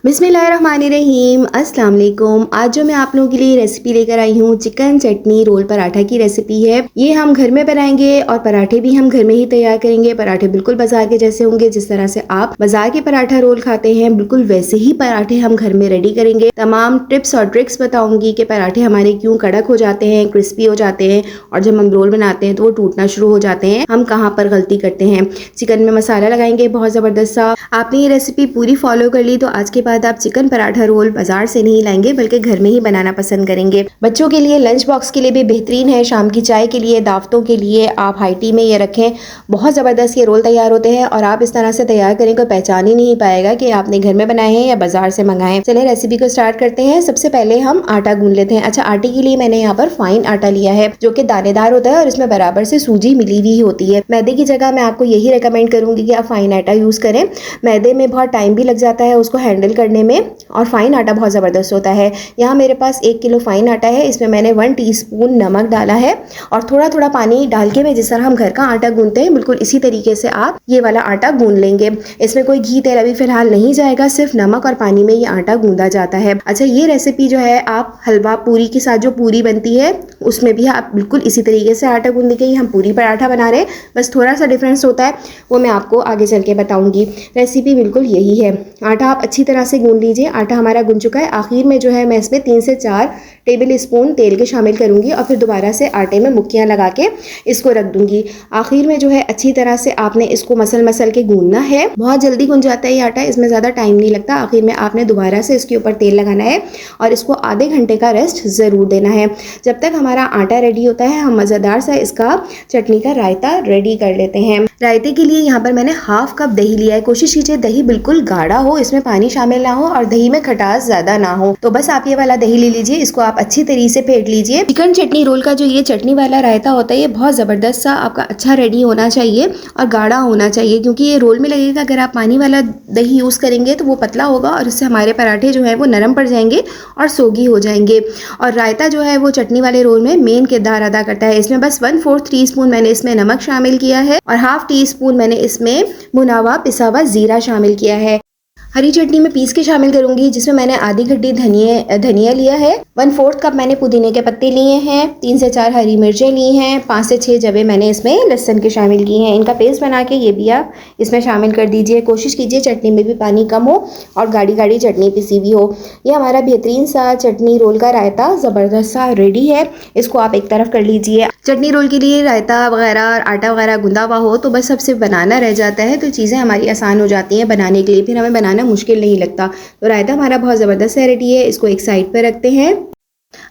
बिस्मिल्लाहिर्रहमानिर्रहीम अस्सलाम वालेकुम। आज जो मैं आप लोगों के लिए रेसिपी लेकर आई हूँ चिकन चटनी रोल पराठा की रेसिपी है। ये हम घर में बनाएंगे और पराठे भी हम घर में ही तैयार करेंगे। पराठे बिल्कुल बाजार के जैसे होंगे, जिस तरह से आप बाजार के पराठा रोल खाते हैं बिल्कुल वैसे ही पराठे हम घर में रेडी करेंगे। तमाम टिप्स और ट्रिक्स बताऊंगी कि पराठे हमारे क्यों कड़क हो जाते हैं, क्रिस्पी हो जाते हैं और जब हम रोल बनाते हैं तो वो टूटना शुरू हो जाते हैं, हम कहाँ पर गलती करते हैं। चिकन में मसाला लगाएंगे बहुत ज़बरदस्त सा। आपने ये रेसिपी पूरी फॉलो कर ली तो आज के बाद आप चिकन पराठा रोल बाजार से नहीं लाएंगे बल्कि घर में ही बनाना पसंद करेंगे। बच्चों के लिए लंच बॉक्स के लिए भी बेहतरीन है, शाम की चाय के लिए, दावतों के लिए आप हाई टी में ये रखें। बहुत ज़बरदस्त ये रोल तैयार होते हैं और आप इस तरह से तैयार करें कोई पहचान ही नहीं पाएगा कि आपने घर में बनाए हैं या बाजार से मंगाए। चलिए रेसिपी को स्टार्ट करते हैं। सबसे पहले हम आटा गूंद लेते हैं। अच्छा, आटे के लिए मैंने यहाँ पर फाइन आटा लिया है जो कि दानेदार होता है और इसमें बराबर से सूजी मिली हुई होती है। मैदे की जगह मैं आपको यही रिकमेंड करूंगी कि आप फाइन आटा यूज करें। मैदे में बहुत टाइम भी लग जाता है उसको हैंडल करने में और फाइन आटा बहुत ज़बरदस्त होता है। यहाँ मेरे पास 1 किलो फाइन आटा है। इसमें मैंने 1 टीस्पून नमक डाला है और थोड़ा थोड़ा पानी डाल के मैं जिस तरह हम घर का आटा गूंदते हैं बिल्कुल इसी तरीके से आप ये वाला आटा गूंद लेंगे। इसमें कोई घी तेल अभी फिलहाल नहीं जाएगा, सिर्फ नमक और पानी में ये आटा गूंदा जाता है। अच्छा, ये रेसिपी जो है आप हलवा पूरी के साथ जो पूरी बनती है उसमें भी आप बिल्कुल इसी तरीके से आटा गूंदेंगे। हम पूरी पराठा बना रहे हैं, बस थोड़ा सा डिफरेंस होता है, वो मैं आपको आगे चल के बताऊंगी। रेसिपी बिल्कुल यही है। आटा आप अच्छी तरह से गूंद लीजिए। आटा हमारा गूंद चुका है। आखिर में जो है मैं इसमें 3 से 4 टेबल स्पून तेल के शामिल करूंगी और फिर दोबारा से आटे में मुक्कियां लगा के इसको रख दूंगी। आखिर में जो है अच्छी तरह से आपने इसको मसल के गूंदना है। बहुत जल्दी गूंद जाता है ये आटा, इसमें ज़्यादा टाइम नहीं लगता। आखिर में आपने दोबारा से इसके ऊपर तेल लगाना है और इसको आधे घंटे का रेस्ट ज़रूर देना है। जब तक हमारा आटा रेडी होता है हम मज़ेदार सा इसका चटनी का रायता रेडी कर लेते हैं। रायते के लिए यहाँ पर मैंने हाफ कप दही लिया है। कोशिश कीजिए दही बिल्कुल गाढ़ा हो, इसमें पानी शामिल ना हो और दही में खटास ज़्यादा ना हो। तो बस आप ये वाला दही ले लीजिए, इसको आप अच्छी तरीके से फेंट लीजिए। चिकन चटनी रोल का जो ये चटनी वाला रायता होता है ये बहुत ज़बरदस्त सा आपका अच्छा रेडी होना चाहिए और गाढ़ा होना चाहिए, क्योंकि ये रोल में लगेगा। अगर आप पानी वाला दही यूज़ करेंगे तो वो पतला होगा और इससे हमारे पराठे जो है वो नरम पड़ जाएंगे और सोगी हो जाएंगे। और रायता जो है वो चटनी वाले रोल में मेन किरदार अदा करता है। इसमें बस 1/4 टीस्पून मैंने इसमें नमक शामिल किया है और हाफ टीस्पून मैंने इसमें भुना हुआ पिसा हुआ जीरा शामिल किया है। हरी चटनी में पीस के शामिल करूंगी, जिसमें मैंने आधी गड्डी धनिया लिया है। 1/4 कप मैंने पुदीने के पत्ते लिए हैं। 3 से 4 हरी मिर्चें ली हैं। 5 से 6 जबे मैंने इसमें लहसुन के शामिल किए हैं। इनका पेस्ट बना के ये भी आप इसमें शामिल कर दीजिए। कोशिश कीजिए चटनी में भी पानी कम हो और गाढ़ी गाढ़ी चटनी पिसी हुई हो। ये हमारा बेहतरीन सा चटनी रोल का रायता ज़बरदस्त सा रेडी है। इसको आप एक तरफ कर लीजिए। चटनी रोल के लिए रायता वगैरह आटा वगैरह गुंदा हुआ हो तो बस अब सिर्फ बनाना रह जाता है, तो चीज़ें हमारी आसान हो जाती हैं बनाने के लिए, फिर हमें बनाना मुश्किल नहीं लगता। तो रायता हमारा बहुत ज़बरदस्त रेडी है। इसको एक साइड पर रखते हैं।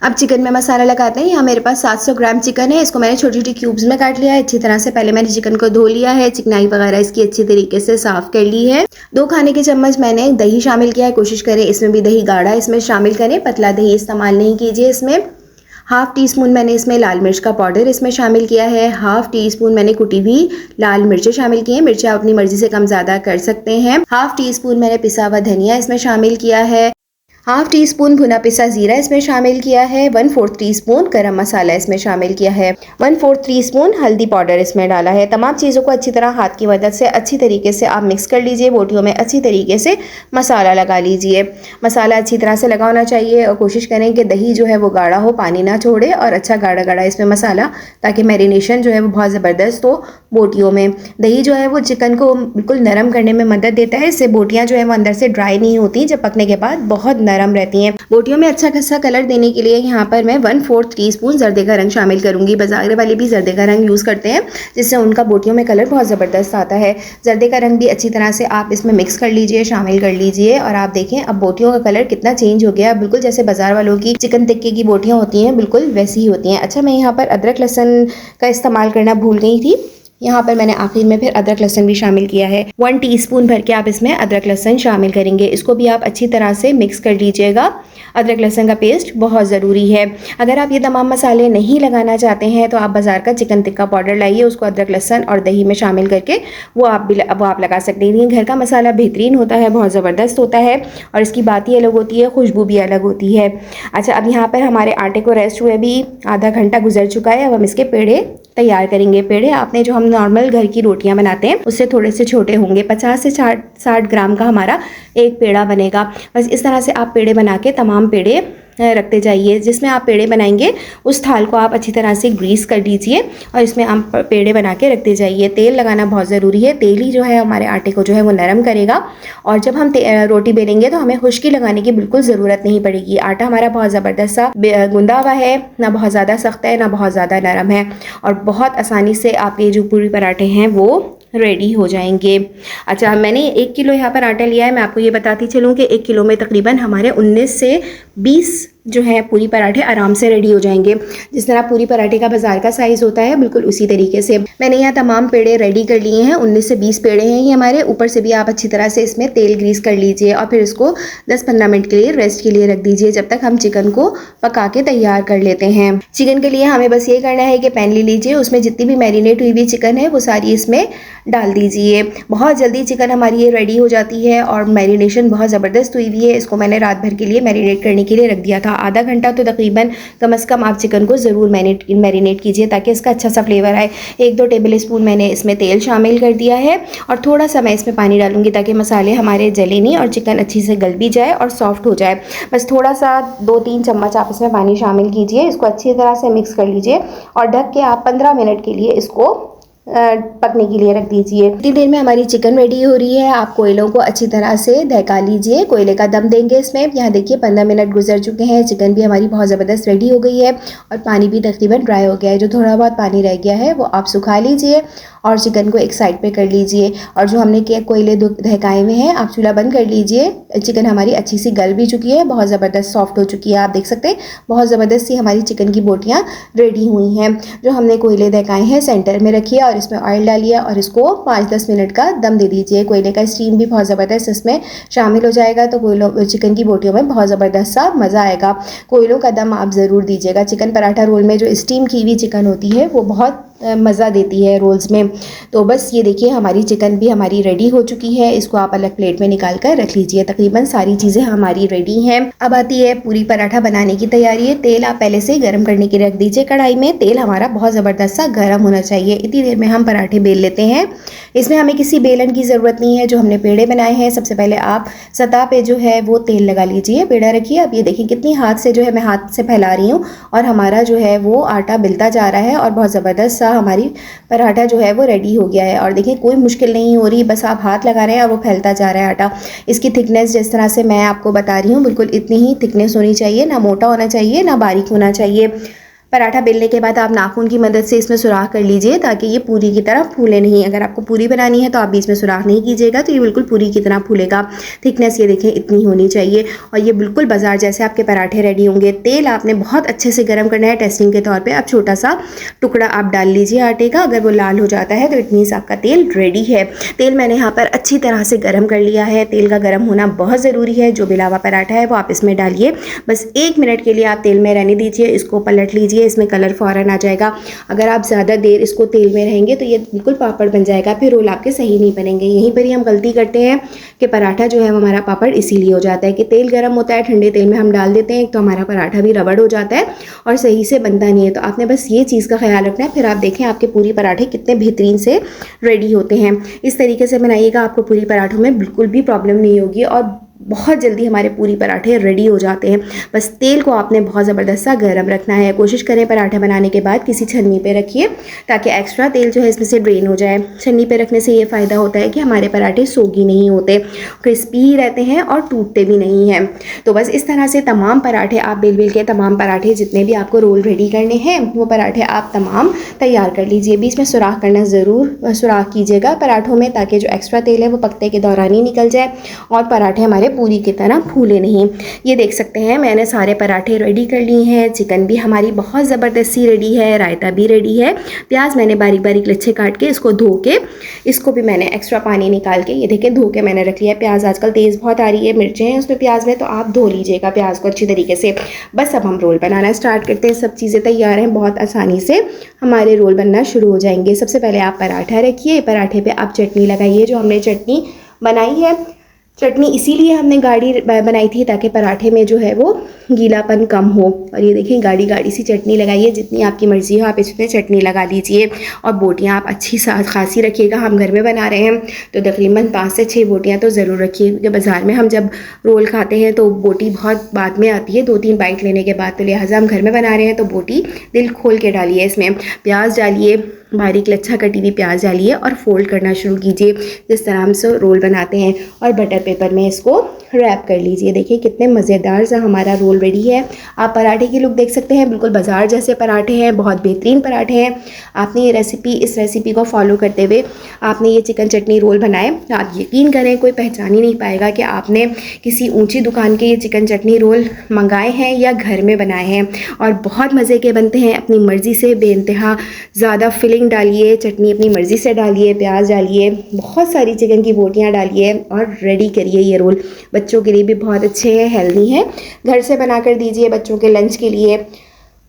अब चिकन में मसाला लगाते हैं। यहाँ मेरे पास 700 ग्राम चिकन है। इसको मैंने छोटी छोटी क्यूब्स में काट लिया है। अच्छी तरह से पहले मैंने चिकन को धो लिया है, चिकनाई वगैरह इसकी अच्छी तरीके से साफ कर ली है। 2 खाने के चम्मच मैंने दही शामिल किया है। कोशिश करें इसमें भी दही गाढ़ा इसमें शामिल करें, पतला दही इस्तेमाल नहीं कीजिए। इसमें हाफ टीस्पून मैंने इसमें लाल मिर्च का पाउडर इसमें शामिल किया है। हाफ टीस्पून मैंने कुटी हुई लाल मिर्चें शामिल की हैं। मिर्चें आप अपनी मर्जी से कम ज़्यादा कर सकते हैं। हाफ टीस्पून मैंने पिसा हुआ धनिया इसमें शामिल किया है। हाफ टीस्पून भुना पिसा जीरा इसमें शामिल किया है। 1/4 टीस्पून गरम मसाला इसमें शामिल किया है। 1/4 टीस्पून हल्दी पाउडर इसमें डाला है। तमाम चीज़ों को अच्छी तरह हाथ की मदद से अच्छी तरीके से आप मिक्स कर लीजिए। बोटियों में अच्छी तरीके से मसाला लगा लीजिए। मसाला अच्छी तरह से लगा होना चाहिए और कोशिश करें कि दही जो है वो गाढ़ा हो, पानी ना छोड़े और अच्छा गाढ़ा गाढ़ा इसमें मसाला, ताकि मैरिनेशन जो है वो बहुत ज़बरदस्त हो बोटियों में। दही जो है वो चिकन को बिल्कुल नरम करने में मदद देता है। इससे बोटियाँ जो है वो अंदर से ड्राई नहीं होती, जब पकने के बाद बहुत नरम रहती हैं। बोटियों में अच्छा खासा कलर देने के लिए यहाँ पर मैं 1/4 टीस्पून जर्दे का रंग शामिल करूंगी। बाजार वाले भी जर्दे का रंग यूज़ करते हैं, जिससे उनका बोटियों में कलर बहुत ज़बरदस्त आता है। जर्दे का रंग भी अच्छी तरह से आप इसमें मिक्स कर लीजिए, शामिल कर लीजिए और आप देखें अब बोटियों का कलर कितना चेंज हो गया। बिल्कुल जैसे बाजार वालों की चिकन टिक्के की बोटियाँ होती हैं बिल्कुल वैसी ही होती हैं। अच्छा, मैं यहाँ पर अदरक लहसुन का इस्तेमाल करना भूल गई थी। यहाँ पर मैंने आखिर में फिर अदरक लहसुन भी शामिल किया है। 1 टीस्पून भर के आप इसमें अदरक लहसुन शामिल करेंगे। इसको भी आप अच्छी तरह से मिक्स कर लीजिएगा। अदरक लहसुन का पेस्ट बहुत ज़रूरी है। अगर आप ये तमाम मसाले नहीं लगाना चाहते हैं तो आप बाज़ार का चिकन टिक्का पाउडर लाइए, उसको अदरक लहसुन और दही में शामिल करके वो आप लगा सकते हैं। घर का मसाला बेहतरीन होता है, बहुत ज़बरदस्त होता है और इसकी बात ही अलग होती है, खुशबू भी अलग होती है। अच्छा, अब यहाँ पर हमारे आटे को रेस्ट हुए भी आधा घंटा गुजर चुका है। अब हम इसके पेड़े तैयार करेंगे। पेड़े आपने जो हम नॉर्मल घर की रोटियां बनाते हैं उससे थोड़े से छोटे होंगे। 50 से 60 ग्राम का हमारा एक पेड़ा बनेगा। बस इस तरह से आप पेड़े बना के तमाम पेड़े रखते जाइए। जिसमें आप पेड़े बनाएंगे उस थाल को आप अच्छी तरह से ग्रीस कर दीजिए और इसमें आप पेड़े बना के रखते जाइए। तेल लगाना बहुत ज़रूरी है, तेल ही जो है हमारे आटे को जो है वो नरम करेगा। और जब हम रोटी बेलेंगे तो हमें खुश्की लगाने की बिल्कुल ज़रूरत नहीं पड़ेगी। आटा हमारा बहुत ज़बरदस्त सा गुंदा हुआ है, ना बहुत ज़्यादा सख्त है ना बहुत ज़्यादा नरम है, और बहुत आसानी से आपके जो पूरी पराठे हैं वो रेडी हो जाएंगे। अच्छा, मैंने 1 किलो यहाँ पर आटा लिया है। मैं आपको ये बताती चलूँ कि 1 किलो में तकरीबन हमारे 19 से 20 जो है पूरी पराठे आराम से रेडी हो जाएंगे। जिस तरह पूरी पराठे का बाजार का साइज़ होता है बिल्कुल उसी तरीके से मैंने यहाँ तमाम पेड़े रेडी कर लिए हैं। 19 से 20 पेड़े हैं ये हमारे। ऊपर से भी आप अच्छी तरह से इसमें तेल ग्रीस कर लीजिए और फिर इसको 10-15 मिनट के लिए रेस्ट के लिए रख दीजिए जब तक हम चिकन को पका के तैयार कर लेते हैं। चिकन के लिए हमें बस ये करना है कि पैन ले लीजिए, उसमें जितनी भी मैरिनेट हुई हुई चिकन है वो सारी इसमें डाल दीजिए। बहुत जल्दी चिकन हमारी ये रेडी हो जाती है और मैरिनेशन बहुत ज़बरदस्त हुई हुई है। इसको मैंने रात भर के लिए मैरिनेट करने के लिए रख दिया था। आधा घंटा तो तकरीबन कम से कम आप चिकन को ज़रूर मैरिनेट कीजिए ताकि इसका अच्छा सा फ्लेवर आए। 1-2 टेबल स्पून मैंने इसमें तेल शामिल कर दिया है और थोड़ा सा मैं इसमें पानी डालूंगी ताकि मसाले हमारे जले नहीं और चिकन अच्छी से गल भी जाए और सॉफ्ट हो जाए। बस थोड़ा सा 2-3 चम्मच आप इसमें पानी शामिल कीजिए, इसको अच्छी तरह से मिक्स कर लीजिए और ढक के आप 15 मिनट के लिए इसको पकने के लिए रख दीजिए। इतनी देर में हमारी चिकन रेडी हो रही है। आप कोयलों को अच्छी तरह से दहका लीजिए, कोयले का दम देंगे इसमें। यहाँ देखिए 15 मिनट गुजर चुके हैं, चिकन भी हमारी बहुत ज़बरदस्त रेडी हो गई है और पानी भी तकरीबन ड्राई हो गया है। जो थोड़ा बहुत पानी रह गया है वो आप सुखा लीजिए और चिकन को एक साइड पे कर लीजिए। और जो हमने कोयले दहकाए हुए हैं आप चूल्हा बंद कर लीजिए। चिकन हमारी अच्छी सी गल भी चुकी है, बहुत ज़बरदस्त सॉफ्ट हो चुकी है। आप देख सकते हैं बहुत ज़बरदस्त सी हमारी चिकन की बोटियाँ रेडी हुई हैं। जो हमने कोयले दहकाए हैं सेंटर में रखिए और इसमें ऑयल डालिए और इसको 5-10 मिनट का दम दे दीजिए। कोयले का स्टीम भी बहुत ज़बरदस्त इसमें शामिल हो जाएगा तो चिकन की बोटियों में बहुत ज़बरदस्त सा मज़ा आएगा। कोयलों का दम आप ज़रूर दीजिएगा। चिकन पराठा रोल में जो स्टीम की हुई चिकन होती है वो बहुत मज़ा देती है रोल्स में। तो बस ये देखिए हमारी चिकन भी हमारी रेडी हो चुकी है। इसको आप अलग प्लेट में निकाल कर रख लीजिए। तकरीबन सारी चीज़ें हमारी रेडी हैं। अब आती है पूरी पराठा बनाने की तैयारी है। तेल आप पहले से गर्म करने के लिए रख दीजिए कढ़ाई में। तेल हमारा बहुत ज़बरदस्त सा गर्म होना चाहिए। इतनी देर में हम पराठे बेल लेते हैं। इसमें हमें किसी बेलन की ज़रूरत नहीं है। जो हमने पेड़े बनाए हैं सबसे पहले आप सतह पे जो है वो तेल लगा लीजिए, पेड़ा रखिए। अब ये देखिए कितनी हाथ से जो है मैं हाथ से फैला रही हूँ और हमारा जो है वो आटा बिलता जा रहा है और बहुत ज़बरदस्त सा हमारी पराठा जो है वो रेडी हो गया है। और देखिए कोई मुश्किल नहीं हो रही, बस आप हाथ लगा रहे हैं और वो फैलता जा रहा है आटा। इसकी थिकनेस जिस तरह से मैं आपको बता रही हूँ बिल्कुल इतनी ही थिकनेस होनी चाहिए, ना मोटा होना चाहिए ना बारीक होना चाहिए। पराठा बेलने के बाद आप नाखून की मदद से इसमें सुराख कर लीजिए ताकि ये पूरी की तरह फूले नहीं। अगर आपको पूरी बनानी है तो आप बीच में सुराख नहीं कीजिएगा तो ये बिल्कुल पूरी की तरह फूलेगा। थिकनेस ये देखें इतनी होनी चाहिए और ये बिल्कुल बाजार जैसे आपके पराठे रेडी होंगे। तेल आपने बहुत अच्छे से गर्म करना है। टेस्टिंग के तौर पर आप छोटा सा टुकड़ा आप डाल लीजिए आटे का। अगर वो लाल हो जाता है तो इट मीन्स आपका तेल रेडी है। तेल मैंने यहाँ पर अच्छी तरह से गर्म कर लिया है। तेल का गर्म होना बहुत ज़रूरी है। जो बिलावा पराठा है वो आप इसमें डालिए। बस 1 मिनट के लिए आप तेल में रहने दीजिए। इसको पलट लीजिए, इसमें कलर फ़ौरन आ जाएगा। अगर आप ज़्यादा देर इसको तेल में रहेंगे तो ये बिल्कुल पापड़ बन जाएगा, फिर रोल आपके सही नहीं बनेंगे। यहीं पर ही हम गलती करते हैं कि पराठा जो है हमारा पापड़ इसीलिए हो जाता है कि तेल गर्म होता है, ठंडे तेल में हम डाल देते हैं तो हमारा पराठा भी रबड़ हो जाता है और सही से बनता नहीं है। तो आपने बस ये चीज़ का ख्याल रखना है। फिर आप देखें आपके पूरी पराठे कितने बेहतरीन से रेडी होते हैं। इस तरीके से बनाइएगा, आपको पूरी पराठों में बिल्कुल भी प्रॉब्लम नहीं होगी और बहुत जल्दी हमारे पूरी पराठे रेडी हो जाते हैं। बस तेल को आपने बहुत ज़बरदस्त सा गर्म रखना है। कोशिश करें पराठे बनाने के बाद किसी छन्नी पे रखिए ताकि एक्स्ट्रा तेल जो है इसमें से ड्रेन हो जाए। छन्नी पे रखने से ये फ़ायदा होता है कि हमारे पराठे सोगी नहीं होते, क्रिस्पी ही रहते हैं और टूटते भी नहीं हैं। तो बस इस तरह से तमाम पराठे आप बेल के तमाम पराठे जितने भी आपको रोल रेडी करने हैं वो पराठे आप तमाम तैयार कर लीजिए। बीच में सुराख करना ज़रूर सुराख कीजिएगा पराठों में ताकि जो एक्स्ट्रा तेल है वो पकते के दौरान ही निकल जाए और पराठे हमारे पूरी की तरह फूले नहीं। ये देख सकते हैं मैंने सारे पराठे रेडी कर लिए हैं। चिकन भी हमारी बहुत ज़बरदस्त सी रेडी है, रायता भी रेडी है। प्याज मैंने बारीक बारीक लच्छे काट के इसको धो के इसको भी मैंने एक्स्ट्रा पानी निकाल के ये देखें धो के मैंने रख लिया। प्याज आजकल तेज़ बहुत आ रही है, मिर्चें हैं उसमें प्याज में, तो आप धो लीजिएगा प्याज को अच्छी तरीके से। बस अब हम रोल बनाना स्टार्ट करते हैं। सब चीज़ें तैयार हैं, बहुत आसानी से हमारे रोल बनना शुरू हो जाएंगे। सबसे पहले आप पराठा रखिए, पराठे पे आप चटनी लगाइए। जो हमने चटनी बनाई है चटनी इसीलिए हमने गाढ़ी बनाई थी ताकि पराठे में जो है वो गीलापन कम हो। और ये देखिए गाढ़ी गाढ़ी सी चटनी लगाइए, जितनी आपकी मर्ज़ी हो आप इसमें चटनी लगा लीजिए। और बोटियाँ आप अच्छी खासी रखिएगा, हम घर में बना रहे हैं तो तकरीबन 5 से 6 बोटियाँ तो ज़रूर रखिए, क्योंकि बाज़ार में हम जब रोल खाते हैं तो बोटी बहुत बाद में आती है, 2-3 बाइट लेने के बाद। तो लिहाजा हम घर में बना रहे हैं तो बोटी दिल खोल के डालिए, इसमें प्याज डालिए, बारीक लच्छा कटी हुई प्याज डालिए और फोल्ड करना शुरू कीजिए जिस तरह हम से रोल बनाते हैं, और बटर पेपर में इसको रैप कर लीजिए। देखिए कितने मज़ेदार सा हमारा रोल रेडी है। आप पराठे की लुक देख सकते हैं, बिल्कुल बाज़ार जैसे पराठे हैं, बहुत बेहतरीन पराठे हैं। आपने ये इस रेसिपी को फॉलो करते हुए आपने ये चिकन चटनी रोल बनाए, आप यकीन करें कोई पहचान ही नहीं पाएगा कि आपने किसी ऊंची दुकान के ये चिकन चटनी रोल मंगाए हैं या घर में बनाए हैं। और बहुत मज़े के बनते हैं, अपनी मर्ज़ी से बेइंतहा ज़्यादा फिलिंग डालिए, चटनी अपनी मर्ज़ी से डालिए, प्याज डालिए, बहुत सारी चिकन की बोटियाँ डालिए और रेडी करिए ये रोल। बच्चों के लिए भी बहुत अच्छे हैं, हेल्दी हैं, घर से बना कर दीजिए बच्चों के लंच के लिए।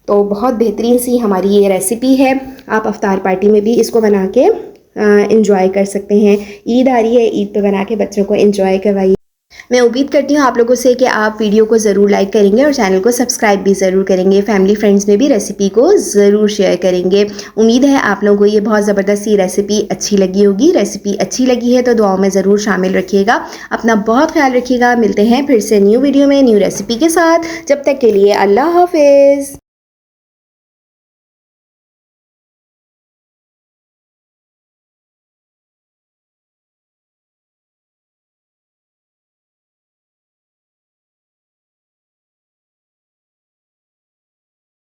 तो बहुत बेहतरीन सी हमारी ये रेसिपी है, आप अफ्तार पार्टी में भी इसको बना के इंजॉय कर सकते हैं। ईद आ रही है, ईद पे बना के बच्चों को इंजॉय करवाइए। मैं उम्मीद करती हूँ आप लोगों से कि आप वीडियो को ज़रूर लाइक करेंगे और चैनल को सब्सक्राइब भी ज़रूर करेंगे, फैमिली फ्रेंड्स में भी रेसिपी को ज़रूर शेयर करेंगे। उम्मीद है आप लोगों को ये बहुत ज़बरदस्त सी रेसिपी अच्छी लगी होगी। रेसिपी अच्छी लगी है तो दुआओं में ज़रूर शामिल रखिएगा। अपना बहुत ख्याल रखिएगा। मिलते हैं फिर से न्यू वीडियो में न्यू रेसिपी के साथ। जब तक के लिए अल्लाह हाफिज़।